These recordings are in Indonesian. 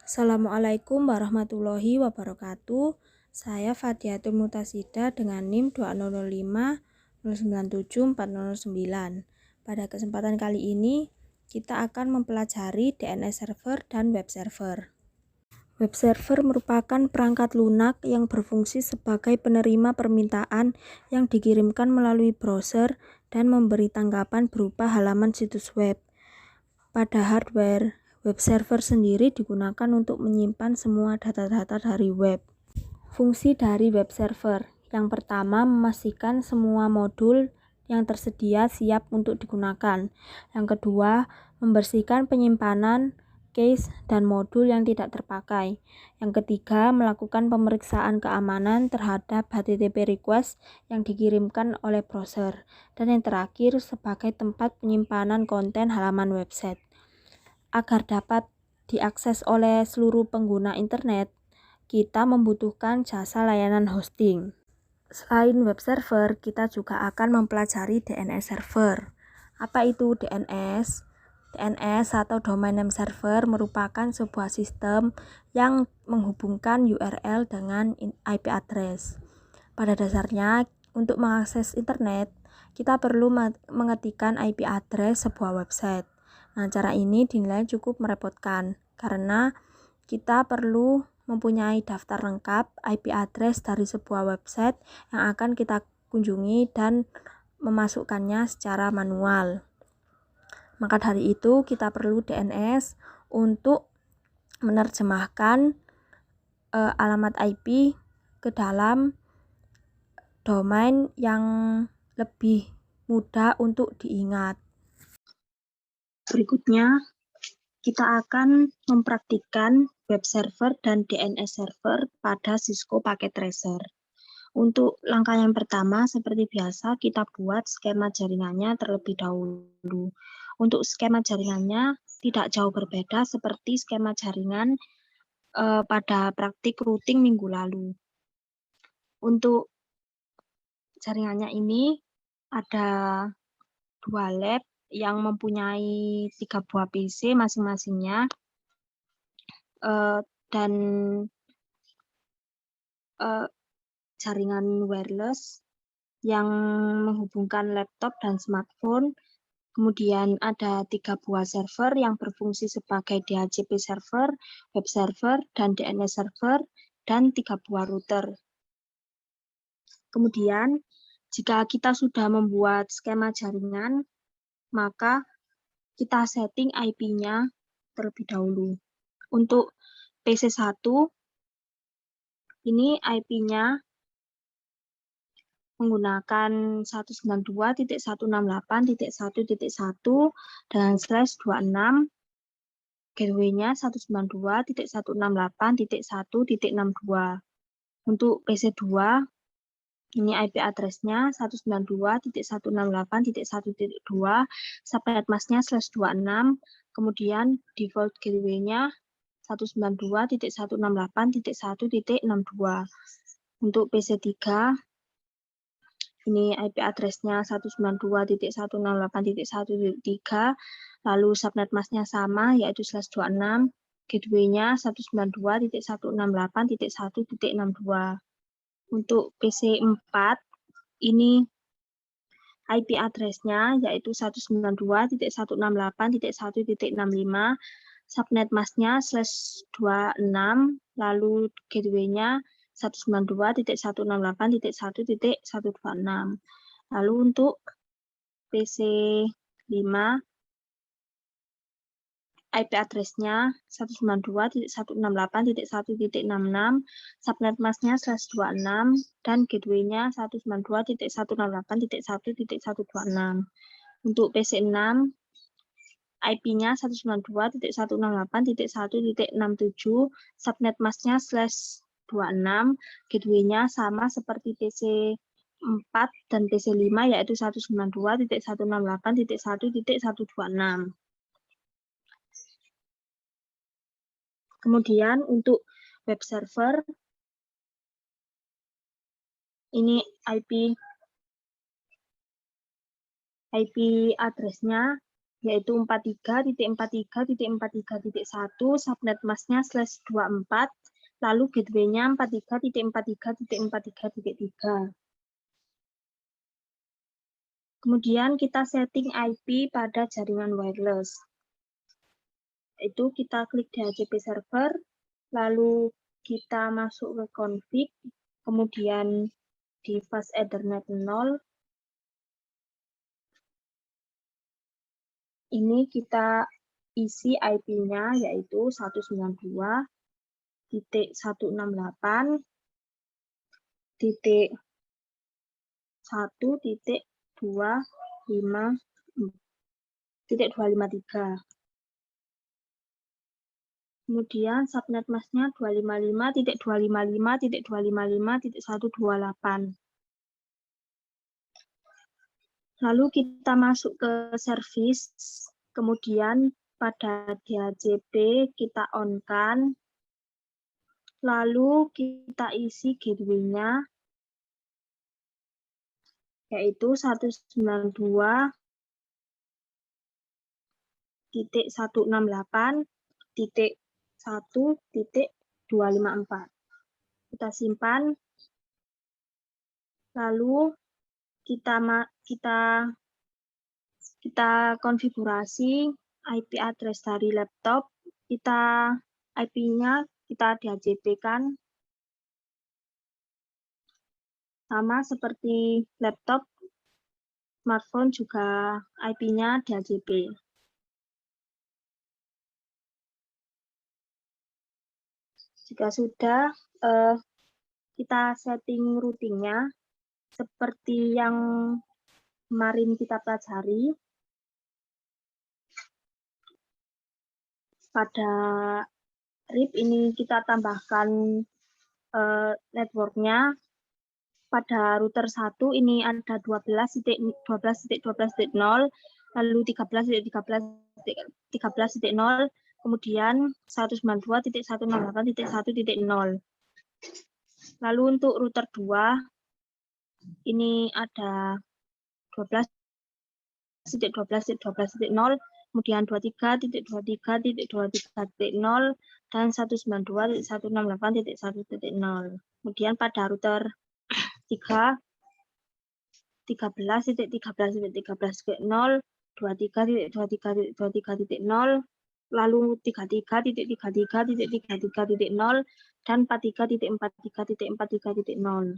Assalamualaikum warahmatullahi wabarakatuh. Saya Fadiatul Mutasida dengan NIM 2050097409. Pada kesempatan kali ini, kita akan mempelajari DNS server dan web server. Web server merupakan perangkat lunak yang berfungsi sebagai penerima permintaan yang dikirimkan melalui browser dan memberi tanggapan berupa halaman situs web. Pada hardware, web server sendiri digunakan untuk menyimpan semua data-data dari web. Fungsi dari web server yang pertama, memastikan semua modul yang tersedia siap untuk digunakan. Yang kedua, membersihkan penyimpanan, cache, dan modul yang tidak terpakai. Yang ketiga, melakukan pemeriksaan keamanan terhadap HTTP request yang dikirimkan oleh browser. Dan yang terakhir, sebagai tempat penyimpanan konten halaman website. Agar dapat diakses oleh seluruh pengguna internet, kita membutuhkan jasa layanan hosting. Selain web server, kita juga akan mempelajari DNS server. Apa itu DNS? DNS atau Domain Name Server merupakan sebuah sistem yang menghubungkan URL dengan IP address. Pada dasarnya, untuk mengakses internet, kita perlu mengetikkan IP address sebuah website. Nah, cara ini dinilai cukup merepotkan karena kita perlu mempunyai daftar lengkap IP address dari sebuah website yang akan kita kunjungi dan memasukkannya secara manual. Maka dari itu kita perlu DNS untuk menerjemahkan alamat IP ke dalam domain yang lebih mudah untuk diingat. Berikutnya, kita akan mempraktikkan web server dan DNS server pada Cisco Packet Tracer. Untuk langkah yang pertama, seperti biasa, kita buat skema jaringannya terlebih dahulu. Untuk skema jaringannya tidak jauh berbeda seperti skema jaringan pada praktik routing minggu lalu. Untuk jaringannya ini ada 2 lab yang mempunyai 3 buah PC masing-masingnya, dan jaringan wireless yang menghubungkan laptop dan smartphone. Kemudian ada 3 buah server yang berfungsi sebagai DHCP server, web server, dan DNS server, dan 3 buah router. Kemudian, jika kita sudah membuat skema jaringan, maka kita setting IP-nya terlebih dahulu. Untuk PC1, ini IP-nya menggunakan 192.168.1.1 dengan /26, gateway-nya 192.168.1.62. Untuk PC2, ini IP address-nya 192.168.1.2, subnet mask-nya /26, kemudian default gateway-nya 192.168.1.62. Untuk PC3, ini IP address-nya 192.168.1.3, lalu subnet mask-nya sama, yaitu /26, gateway-nya 192.168.1.62. Untuk PC4, ini IP address-nya yaitu 192.168.1.65, subnet mask-nya /26, lalu gateway-nya 192.168.1.126. Lalu untuk PC5, IP address-nya 192.168.1.66, subnet mask-nya /26, dan gateway-nya 192.168.1.126. Untuk PC6, IP-nya 192.168.1.67, subnet mask-nya /26, gateway-nya sama seperti PC4 dan PC5, yaitu 192.168.1.126. Kemudian untuk web server, ini IP address-nya yaitu 43.43.43.1, subnet masknya /24, lalu gateway-nya 43.43.43.3. Kemudian kita setting IP pada jaringan wireless. Itu kita klik DHCP server, lalu kita masuk ke config, kemudian di fast ethernet 0. Ini kita isi IP-nya yaitu 192.1.1.253. Kemudian subnet masknya 255.255.255.128. Lalu kita masuk ke service, kemudian pada DHCP kita on-kan, lalu kita isi gateway-nya, yaitu 192.168.1.254. Kita simpan, lalu kita konfigurasi IP address dari laptop, IP-nya kita DHCP-kan sama seperti laptop, smartphone juga IP-nya DHCP. Jika sudah, kita setting routing-nya seperti yang kemarin kita pelajari. Pada RIP ini kita tambahkan network-nya. Pada router 1 ini ada 12.12.12.0, lalu 13.13.13.0, kemudian 192.168.1.0. Lalu untuk router 2 ini ada 12.12.12.0, kemudian 23.23.23.0 dan 192.168.1.0. Kemudian pada router 3 13.13.13.0, 23.23.23.0, lalu 33.33.33.0 dan 43.43.43.0.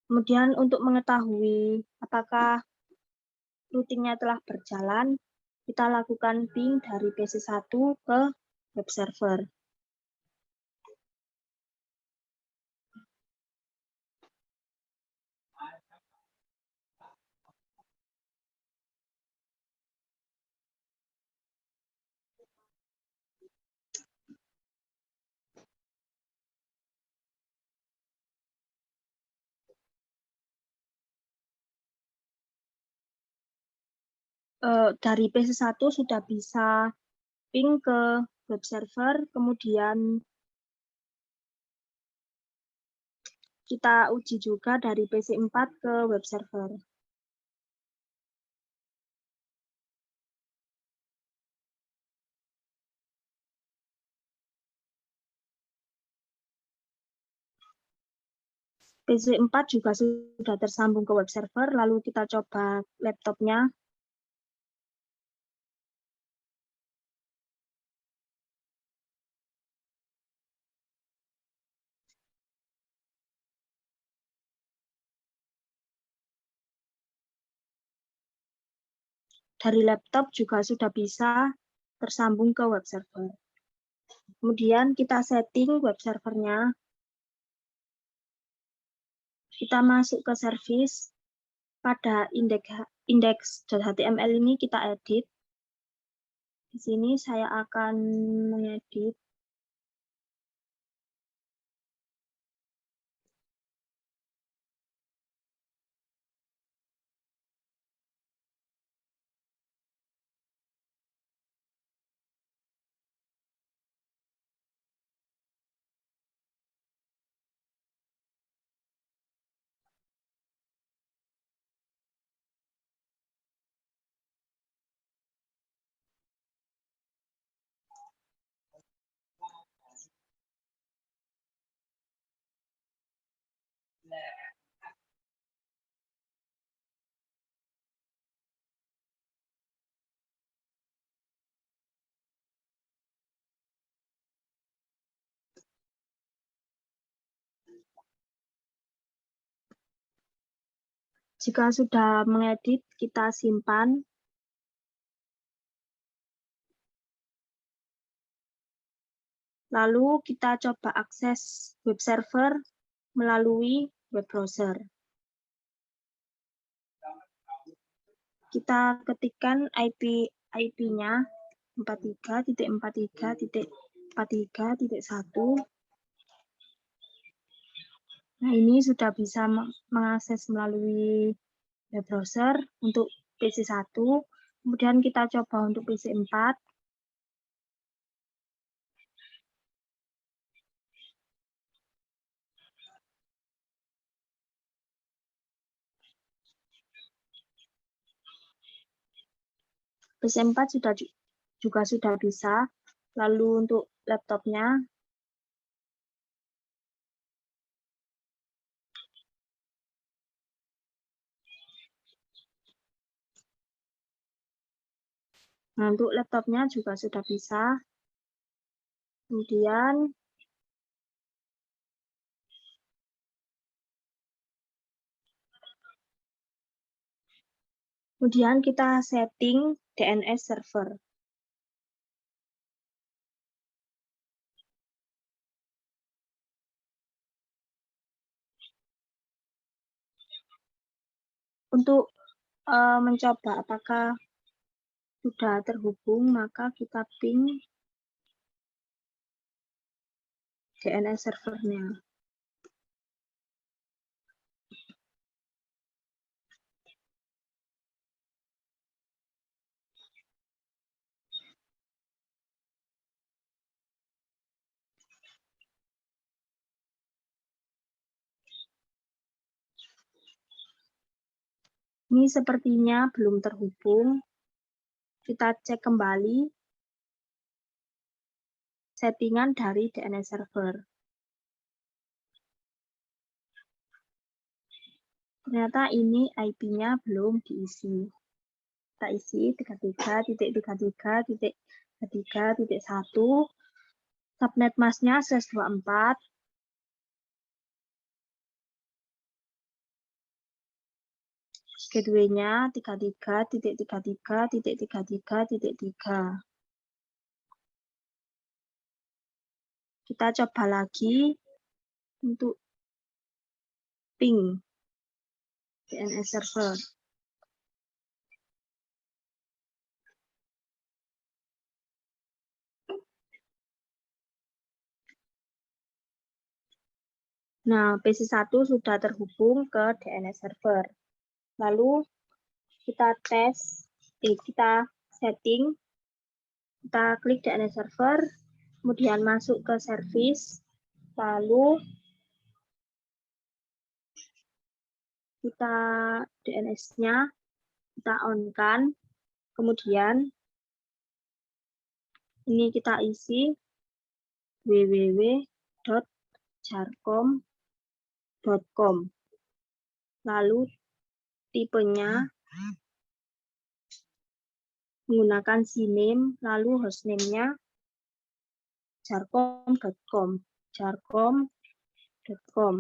Kemudian untuk mengetahui apakah routing-nya telah berjalan, kita lakukan ping dari PC1 ke web server. Dari PC1 sudah bisa ping ke web server, kemudian kita uji juga dari PC4 ke web server. PC4 juga sudah tersambung ke web server, lalu kita coba laptopnya. Dari laptop juga sudah bisa tersambung ke web server. Kemudian kita setting web servernya. Kita masuk ke service. Pada index.html ini kita edit. Di sini saya akan mengedit Jika sudah mengedit, kita simpan. Lalu kita coba akses web server melalui web browser. Kita ketikkan IP-nya 43.43.43.1. Nah, ini sudah bisa mengakses melalui web browser untuk PC 1. Kemudian kita coba untuk PC 4. PC 4 juga sudah bisa. Lalu untuk laptopnya, nah, untuk laptopnya juga sudah bisa. Kemudian kita setting DNS server. Untuk mencoba apakah sudah terhubung, maka kita ping DNS servernya. Ini sepertinya belum terhubung. Kita cek kembali settingan dari DNS server. Ternyata ini IP-nya belum diisi. Kita isi 33.33.33.1. Subnet masknya /24. Gateway-nya 33.33.33.3. Kita coba lagi untuk ping DNS server. Nah, PC1 sudah terhubung ke DNS server. Lalu kita kita setting, kita klik DNS server, kemudian masuk ke service, lalu kita DNS-nya kita on-kan, kemudian ini kita isi www.jarcom.com. Lalu tipenya menggunakan CNAME, lalu hostname-nya jarcom.com. jarcom.com.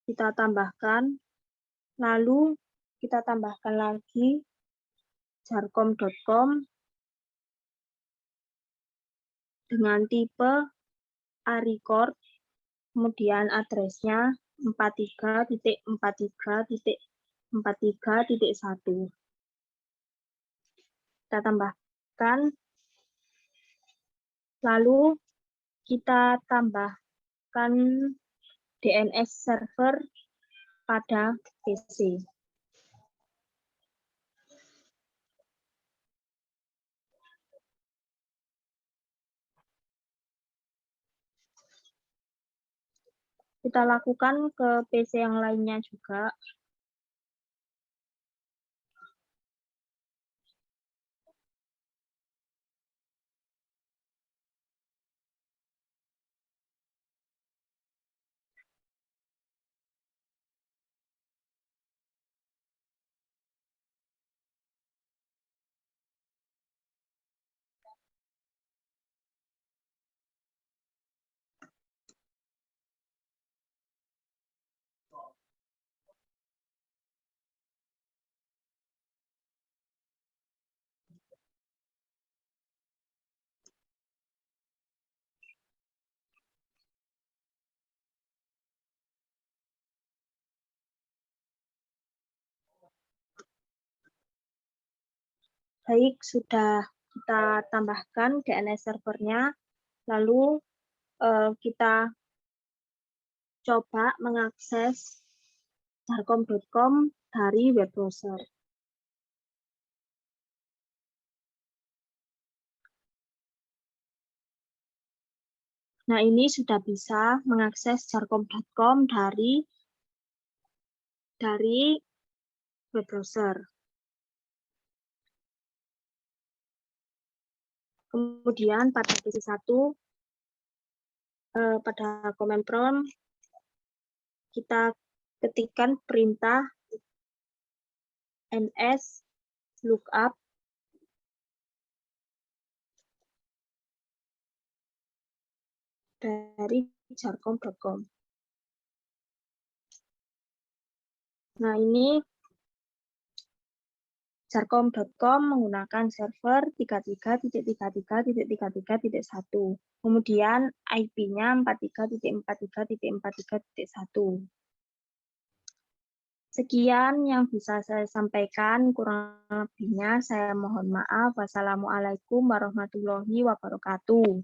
Kita tambahkan, lalu kita tambahkan lagi jarcom.com dengan tipe A-record, kemudian address-nya 43.43.43.1. Kita tambahkan, lalu kita tambahkan DNS server pada PC. Kita lakukan ke PC yang lainnya juga. Baik, sudah kita tambahkan DNS servernya, lalu kita coba mengakses jarcom.com dari web browser. Nah, ini sudah bisa mengakses jarcom.com dari web browser. Kemudian pada sesi 1, pada command prompt, kita ketikkan perintah ns lookup dari jarcom.com. Nah, ini jarcom.com menggunakan server 33.33.33.1. Kemudian IP-nya 43.43.43.1. Sekian yang bisa saya sampaikan, kurang lebihnya saya mohon maaf. Wassalamualaikum warahmatullahi wabarakatuh.